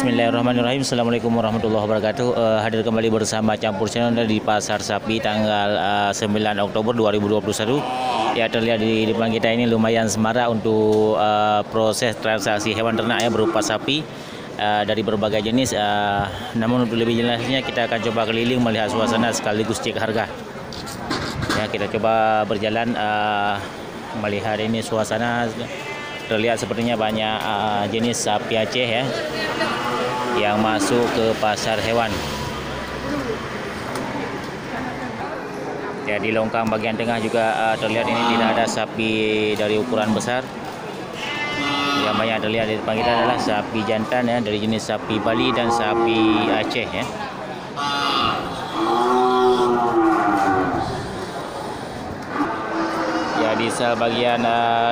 Bismillahirrahmanirrahim. Assalamualaikum warahmatullahi wabarakatuh. Hadir kembali bersama Campur Channel di Pasar Sapi tanggal 9 Oktober 2021. Ya, terlihat di depan kita ini lumayan semarak untuk proses transaksi hewan ternak ya, berupa sapi dari berbagai jenis. Namun untuk lebih jelasnya kita akan coba keliling melihat suasana sekaligus cek harga. Ya, kita coba berjalan melihat ini suasana. Terlihat sepertinya banyak jenis sapi Aceh ya yang masuk ke pasar hewan. Ya, di longkang bagian tengah juga terlihat ini tidak ada sapi dari ukuran besar. Yang banyak terlihat di depan kita adalah sapi jantan ya, dari jenis sapi Bali dan sapi Aceh ya. Di sel bagian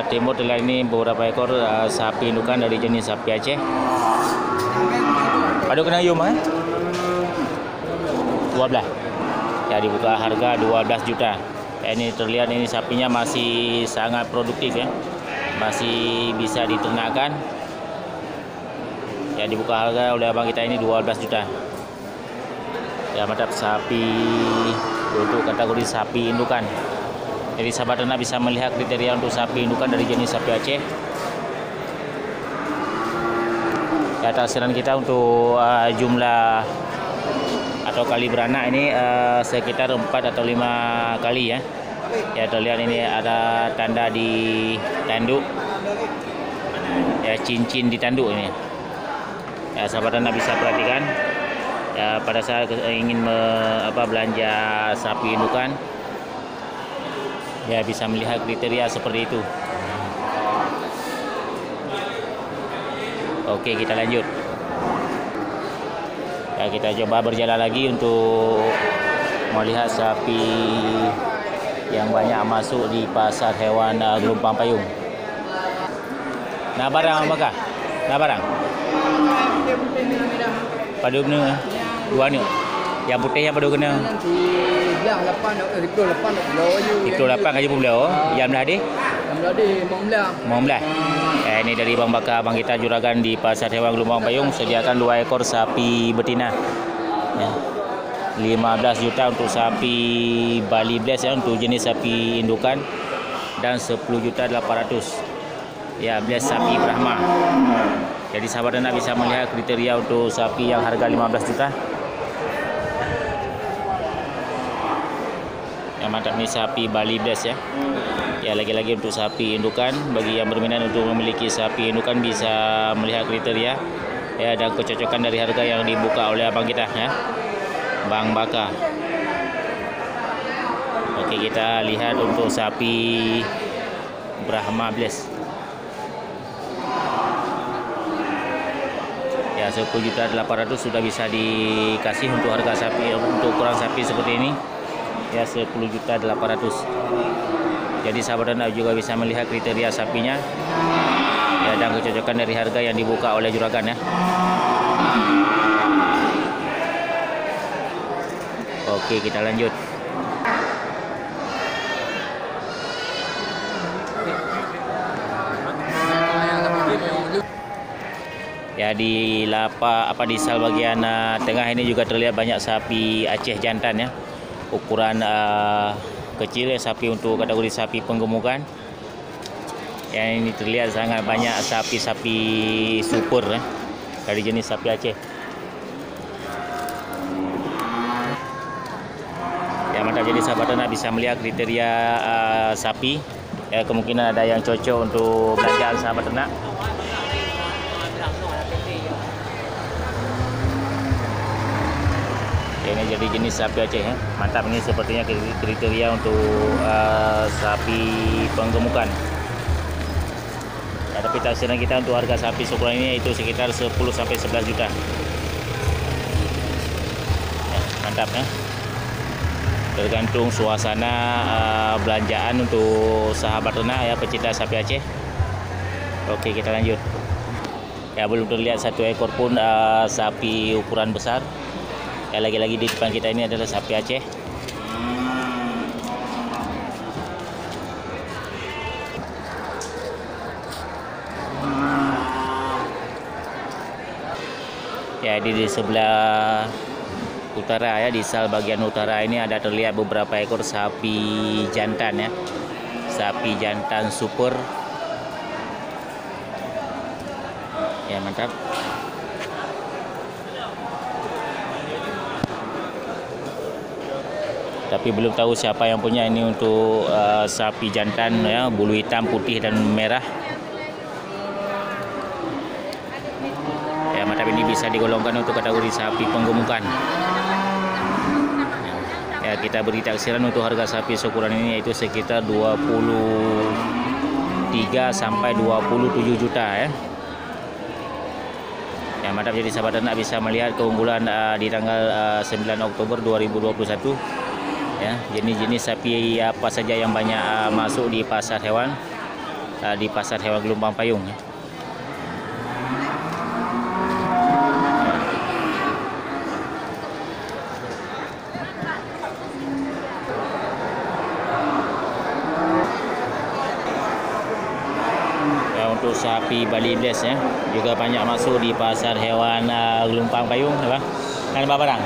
timur terlihat ini beberapa ekor sapi indukan dari jenis sapi Aceh. Padu kena yum 12. Ya, dibuka harga 12 juta. Ya, ini terlihat ini sapinya masih sangat produktif ya. Masih bisa diternakkan. Ya, dibuka harga oleh abang kita ini 12 juta. Ya, mantap, sapi untuk kategori sapi indukan. Jadi sahabat ternak bisa melihat kriteria untuk sapi indukan dari jenis sapi Aceh. Ya, taksiran kita untuk jumlah atau kali beranak ini sekitar 4 atau 5 kali ya. Ya, terlihat ini ada tanda di tanduk. Ya, cincin di tanduk ini. Ya, sahabat ternak bisa perhatikan. Ya, pada saat ingin belanja sapi indukan, ya bisa melihat kriteria seperti itu. Oke, kita lanjut. Ya, kita coba berjalan lagi untuk melihat sapi yang banyak masuk di pasar hewan Gelompang Payung. Nah, barang apakah? Nah, barang. Padu kena dua ni. Yang putih yang pada kena. Yang 8 aja pun beliau. Yang belah di? Yang belah di 15. Ini dari Bang Bakar, Bang kita juragan di Pasar Hewan Gelompang Payung, sediakan 2 ekor sapi betina. Ya. 15 juta untuk sapi Bali Bless ya, untuk jenis sapi indukan, dan 10.800.000. Ya, Bless sapi Brahma. Jadi sahabat ternak bisa melihat kriteria untuk sapi yang harga 15 juta. Yang mantap ni sapi Bali Bless ya. Ya, lagi-lagi untuk sapi indukan, bagi yang berminat untuk memiliki sapi indukan bisa melihat kriteria ya dan kecocokan dari harga yang dibuka oleh abang kita ya, Bang Baka. Oke, kita lihat untuk sapi Brahma Bless. Ya, 10.800.000 sudah bisa dikasih untuk harga sapi untuk ukuran sapi seperti ini. Ya, 10.800.000. Jadi sahabat ternak juga bisa melihat kriteria sapinya ya dan kecocokan dari harga yang dibuka oleh juragan ya. Oke, kita lanjut. Ya, di di sel bagian tengah ini juga terlihat banyak sapi Aceh jantan ya. Ukuran kecil ya, sapi untuk kategori sapi penggemukan. Yang ini terlihat sangat banyak sapi-sapi super ya, dari jenis sapi Aceh. Ya, mantap, jadi sahabat ternak bisa melihat kriteria sapi. Ya, kemungkinan ada yang cocok untuk belanjaan sahabat ternak. Ini jadi jenis sapi Aceh ya. Mantap, ini sepertinya kriteria untuk sapi penggemukan ya, tapi taksiran kita untuk harga sapi seukuran ini itu sekitar 10 sampai 11 juta ya, mantap ya. Tergantung suasana belanjaan untuk sahabat ternak ya, pecinta sapi Aceh. Oke, kita lanjut. Ya, belum terlihat satu ekor pun sapi ukuran besar. Ya, lagi-lagi di depan kita ini adalah sapi Aceh. Ya, di sebelah utara ya, di sal bagian utara ini ada terlihat beberapa ekor sapi jantan ya. Sapi jantan super. Ya, mantap. Tapi belum tahu siapa yang punya ini untuk sapi jantan ya, bulu hitam, putih dan merah. Ya, mantap, ini bisa digolongkan untuk kategori sapi penggemukan. Ya, kita beri taksiran untuk harga sapi seukuran ini yaitu sekitar 23 sampai 27 juta ya. Ya, mantap, jadi sahabat ternak bisa melihat keunggulan di tanggal 9 Oktober 2021 ya. Jenis-jenis sapi apa saja yang banyak masuk di pasar hewan Gelombang Payung ya. Untuk sapi Bali Bless ya, juga banyak masuk di pasar hewan Gelombang Payung ya, Bang. Kan berapa barang?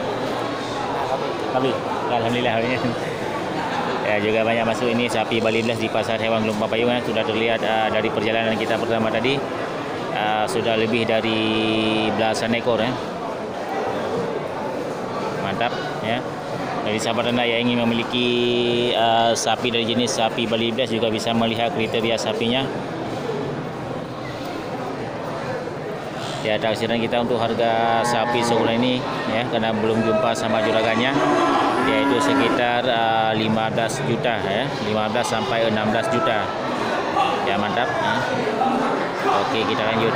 Alhamdulillah. Ya, juga banyak masuk ini sapi Bali Bless di pasar hewan Gelombang Payung ya. Sudah terlihat dari perjalanan kita pertama tadi sudah lebih dari belasan ekor ya. Mantap ya. Dari sahabat anda yang ingin memiliki sapi dari jenis sapi Bali Bless juga bisa melihat kriteria sapinya. Ya, taksiran kita untuk harga sapi seukuran ini ya, karena belum jumpa sama juragannya, yaitu sekitar 15 juta ya, 15 sampai 16 juta. Ya, mantap ya. Oke, kita lanjut.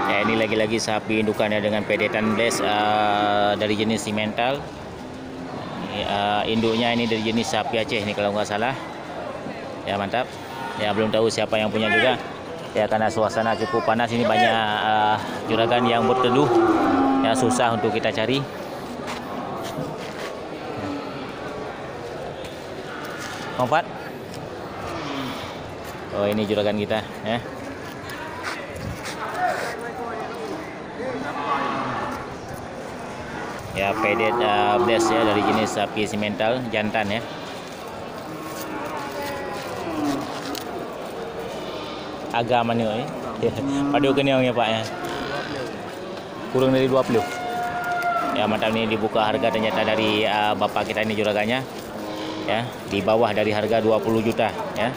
Ya, ini lagi-lagi sapi indukannya dengan pedetan Bless dari jenis simental. Induknya ini dari jenis sapi Aceh ini kalau nggak salah. Ya, mantap. Ya, belum tahu siapa yang punya juga ya, karena suasana cukup panas ini, banyak juragan yang berteduh ya, susah untuk kita cari. Kompat. Oh, ini juragan kita ya. Ya, pedet Bless ya, dari jenis sapi simental jantan ya. Agak mana ni? Pada kenyang ya Pak ya. Kurang dari 20. Ya, mantap, ini dibuka harga ternyata dari bapak kita ini juragannya. Ya, di bawah dari harga 20 juta ya.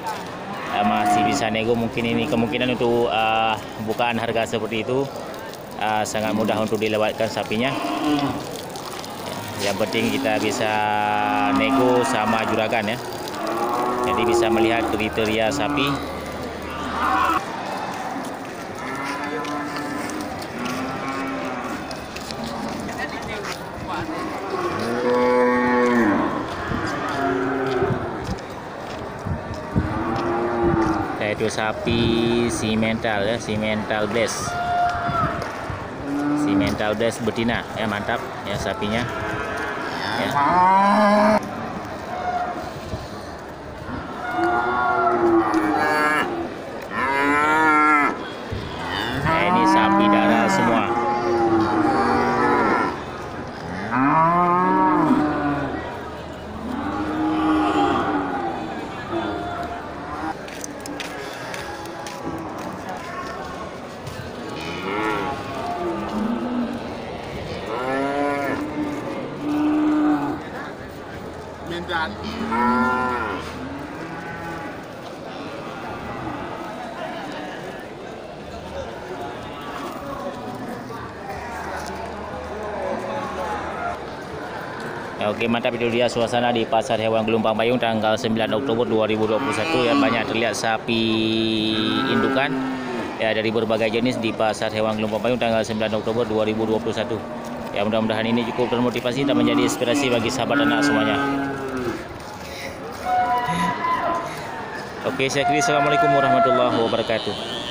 Masih bisa nego, mungkin ini kemungkinan untuk bukaan harga seperti itu sangat mudah untuk dilewatkan sapinya. Yang penting kita bisa nego sama juragan ya. Jadi bisa melihat kriteria sapi. Yaitu sapi simental ya, simental Bless. Simental Bless betina ya, mantap ya sapinya. Ya. Nah, ini sapi darah semua. Oke, mantap, itu dia suasana di pasar hewan Gelombang Payung tanggal 9 Oktober 2021 ya. Banyak terlihat sapi indukan ya dari berbagai jenis di pasar hewan Gelombang Payung tanggal 9 Oktober 2021. Ya, mudah-mudahan ini cukup termotivasi dan menjadi inspirasi bagi sahabat anak semuanya. Oke, saya kira Assalamualaikum warahmatullahi wabarakatuh.